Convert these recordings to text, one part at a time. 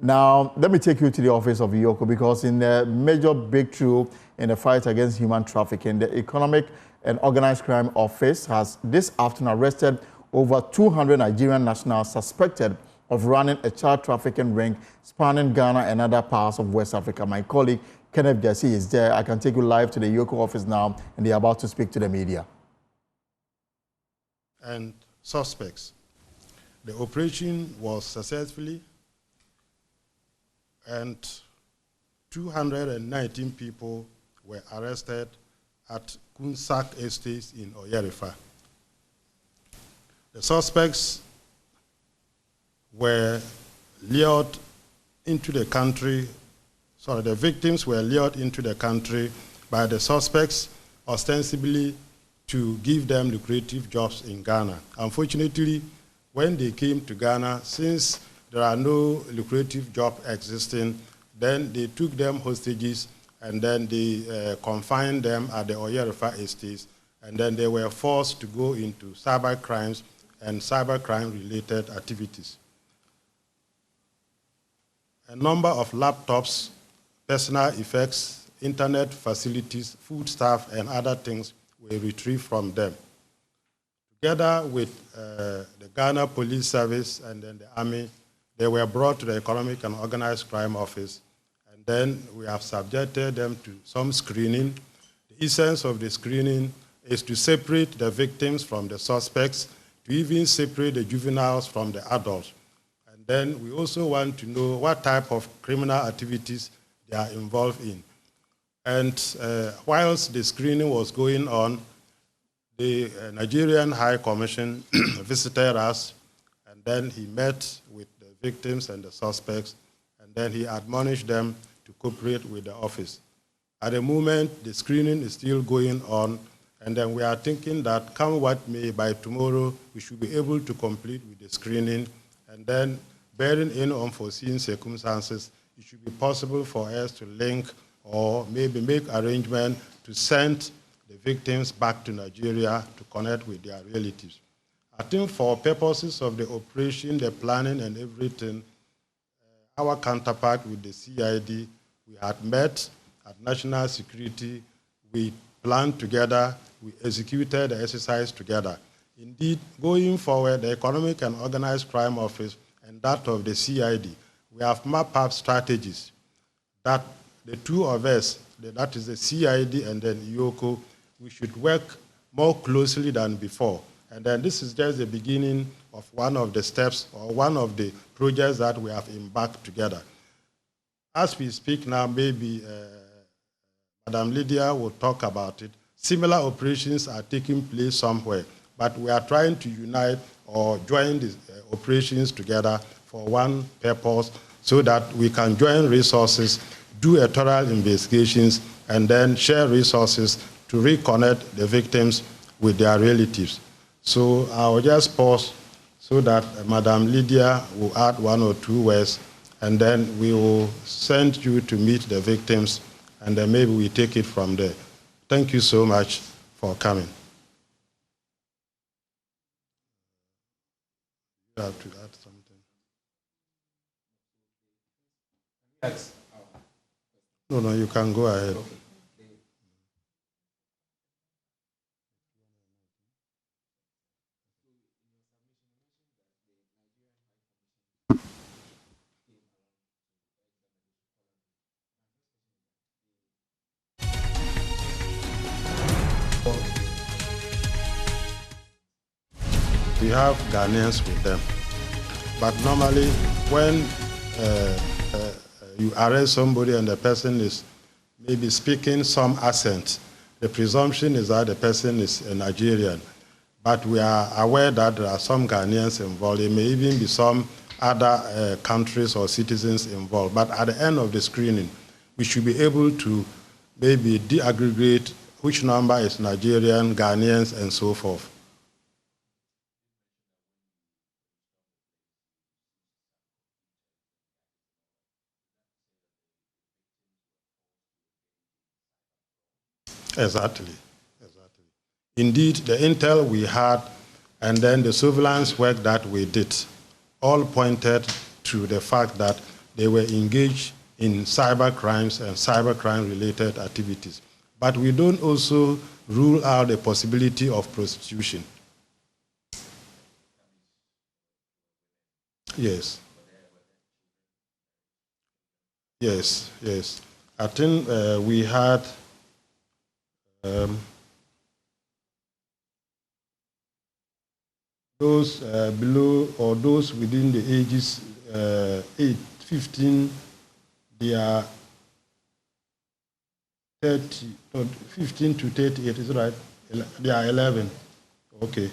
Now, let me take you to the office of EOCO, because in a major breakthrough in the fight against human trafficking, the Economic and Organized Crime Office has this afternoon arrested over 200 Nigerian nationals suspected of running a child trafficking ring spanning Ghana and other parts of West Africa. My colleague Kenneth Jesse is there. I can take you live to the EOCO office now, and they are about to speak to the media. And suspects. The operation was successfully, and 219 people were arrested at Kunsak Estates in Oyerifa. The suspects were lured into the country, the victims were lured into the country by the suspects, ostensibly to give them lucrative jobs in Ghana. Unfortunately, when they came to Ghana, since there are no lucrative jobs existing, then they took them hostages, and then they confined them at the Oyerifa estates, and then they were forced to go into cyber crimes and cyber crime-related activities. A number of laptops, personal effects, internet facilities, food stuff, and other things were retrieved from them. Together with the Ghana Police Service and then the Army, they were brought to the Economic and Organized Crime Office, and then we have subjected them to some screening. The essence of the screening is to separate the victims from the suspects, to even separate the juveniles from the adults. And then we also want to know what type of criminal activities they are involved in. And whilst the screening was going on, the Nigerian High Commission visited us, and then he met with the victims and the suspects, and then he admonished them to cooperate with the office. At the moment, the screening is still going on, and then we are thinking that come what may, by tomorrow, we should be able to complete with the screening, and then bearing in unforeseen circumstances, it should be possible for us to link or maybe make arrangements to send the victims back to Nigeria to connect with their relatives. I think for purposes of the operation, the planning and everything, our counterpart with the CID, we had met at National Security, we planned together, we executed the exercise together. Indeed, going forward, the Economic and Organized Crime Office and that of the CID, we have mapped out strategies that the two of us, that is the CID and then EOCO, we should work more closely than before. And then this is just the beginning of one of the steps or one of the projects that we have embarked together. As we speak now, maybe Madam Lydia will talk about it. Similar operations are taking place somewhere, but we are trying to unite or join these operations together for one purpose so that we can join resources, do a thorough investigations, and then share resources to reconnect the victims with their relatives. So I will just pause so that Madam Lydia will add one or two words, and then we will send you to meet the victims, and then maybe we take it from there. Thank you so much for coming. You have to add something. Yes. No, you can go ahead. Okay. We have Ghanaians with them. But normally, when you arrest somebody and the person is maybe speaking some accent, the presumption is that the person is a Nigerian. But we are aware that there are some Ghanaians involved. There may even be some other countries or citizens involved. But at the end of the screening, we should be able to maybe de-aggregate which number is Nigerian, Ghanaians, and so forth. Exactly. Indeed, the intel we had and then the surveillance work that we did all pointed to the fact that they were engaged in cyber crimes and cyber crime-related activities. But we don't also rule out the possibility of prostitution. Yes. Yes, yes. I think we had those below or those within the ages 15, they are 30, no, 15 to 38, is it right? They are 11. Okay.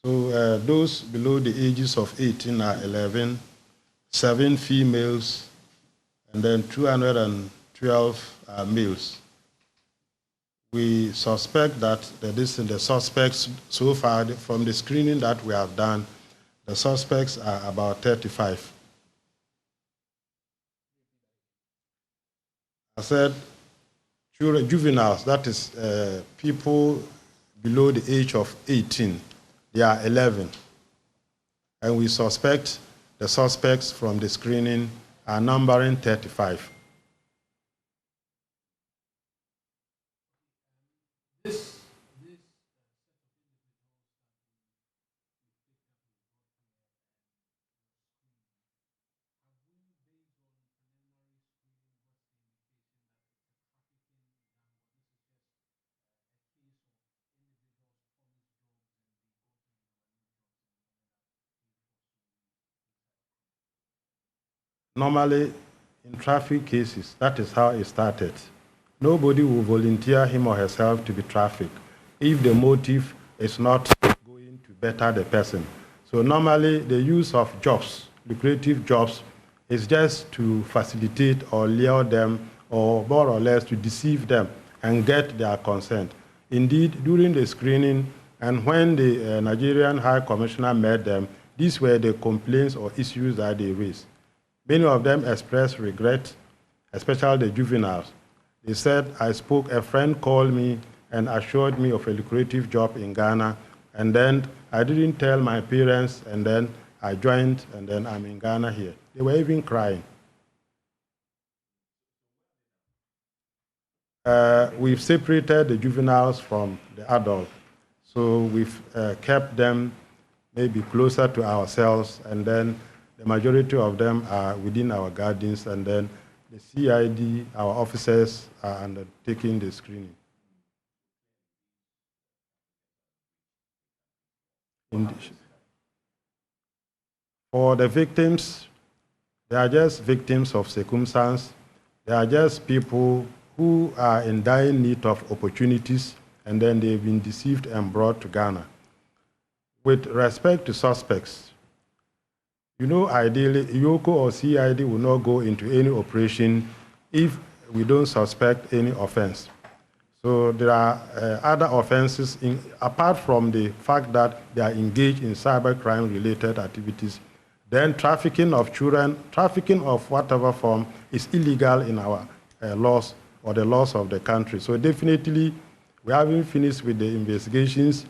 So those below the ages of 18 are 11, 7 females, and then 212 are males. We suspect that the suspects so far, from the screening that we have done, the suspects are about 35. I said juveniles, that is people below the age of 18, they are 11. And we suspect the suspects from the screening are numbering 35. Normally, in traffic cases, that is how it started. Nobody will volunteer him or herself to be trafficked if the motive is not going to better the person. So normally, the use of jobs, lucrative jobs, is just to facilitate or lure them or more or less to deceive them and get their consent. Indeed, during the screening and when the Nigerian High Commissioner met them, these were the complaints or issues that they raised. Many of them expressed regret, especially the juveniles. They said, a friend called me and assured me of a lucrative job in Ghana, and then I didn't tell my parents, and then I joined, and then I'm in Ghana here. They were even crying. We've separated the juveniles from the adults, so we've kept them maybe closer to ourselves, and then the majority of them are within our gardens, and then the CID, our officers, are undertaking the screening. For the victims, they are just victims of circumstance. They are just people who are in dire need of opportunities, and then they've been deceived and brought to Ghana. With respect to suspects, you know, ideally, EOCO or CID will not go into any operation if we don't suspect any offense. So there are other offenses, apart from the fact that they are engaged in cybercrime-related activities. Then trafficking of children, trafficking of whatever form is illegal in our laws or the laws of the country. So definitely, we haven't finished with the investigations.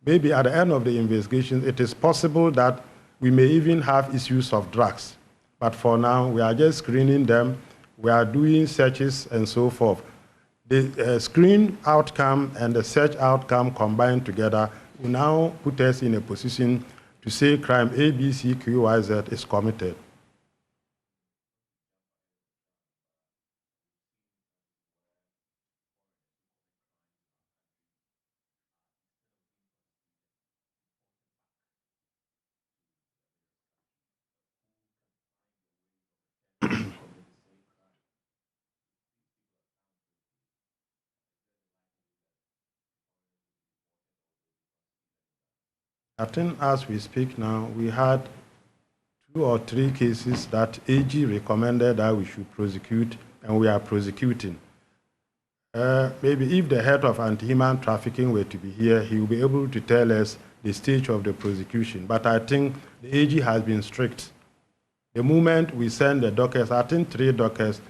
Maybe at the end of the investigations, it is possible that we may even have issues of drugs. But for now, we are just screening them. We are doing searches and so forth. The screen outcome and the search outcome combined together will now put us in a position to say crime A, B, C, Q, Y, Z is committed. I think as we speak now, we had 2 or 3 cases that AG recommended that we should prosecute, and we are prosecuting. Maybe if the head of anti-human trafficking were to be here, he will be able to tell us the stage of the prosecution. But I think the AG has been strict. The moment we send the dockets, I think 3 dockets,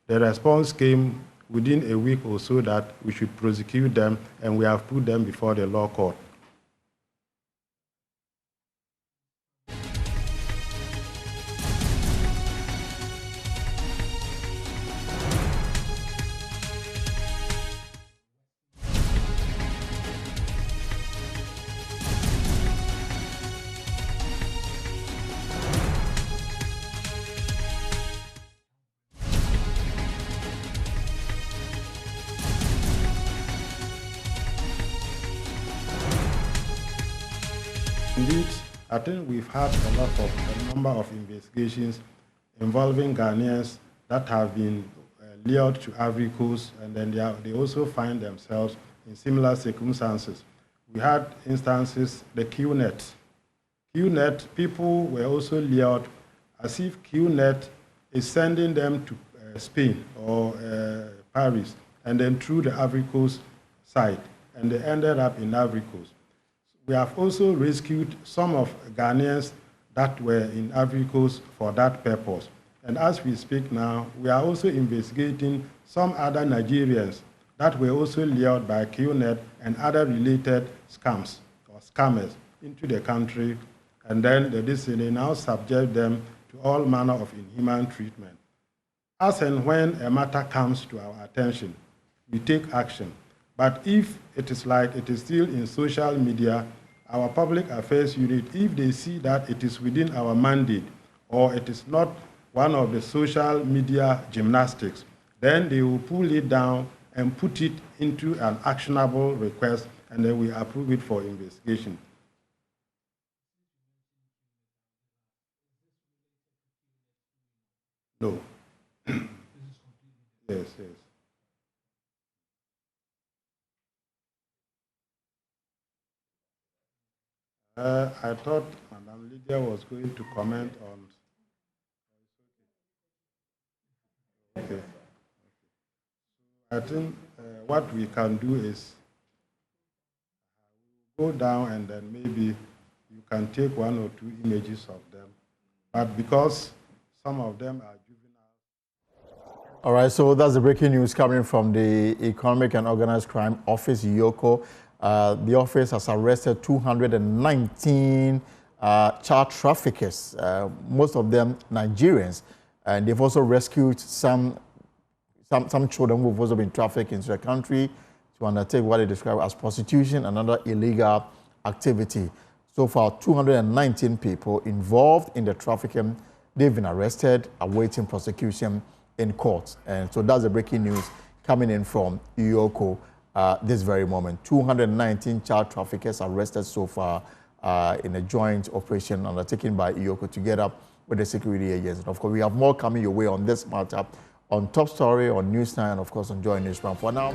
the response came within a week or so that we should prosecute them, and we have put them before the law court. I think we've had a number of investigations involving Ghanaians that have been lured to Ivory Coast, and then they also find themselves in similar circumstances. We had instances, the QNet. QNet, people were also lured as if QNet is sending them to Spain or Paris, and then through the Ivory Coast side, and they ended up in Ivory Coast. We have also rescued some of Ghanaians that were in Ivory Coast for that purpose. And as we speak now, we are also investigating some other Nigerians that were also lured by QNet and other related scams or scammers into the country, and then they now subject them to all manner of inhuman treatment. As and when a matter comes to our attention, we take action. But if it is like it is still in social media, our public affairs unit, if they see that it is within our mandate or it is not one of the social media gymnastics, then they will pull it down and put it into an actionable request, and then we approve it for investigation. No. Yes, yes. I thought Madam Lydia was going to comment on. Okay. I think what we can do is go down and then maybe you can take one or two images of them. But because some of them are juvenile. All right, so that's the breaking news coming from the Economic and Organized Crime Office, EOCO. The office has arrested 219 child traffickers, most of them Nigerians, and they've also rescued some children who've also been trafficked into the country to undertake what they describe as prostitution and other illegal activity. So far, 219 people involved in the trafficking, they've been arrested, awaiting prosecution in court. And so that's the breaking news coming in from EOCO this very moment. 219 child traffickers arrested so far in a joint operation undertaken by EOCO together with the security agents. And of course, we have more coming your way on this matter on Top Story, on News 9, and of course on Joy News. For now.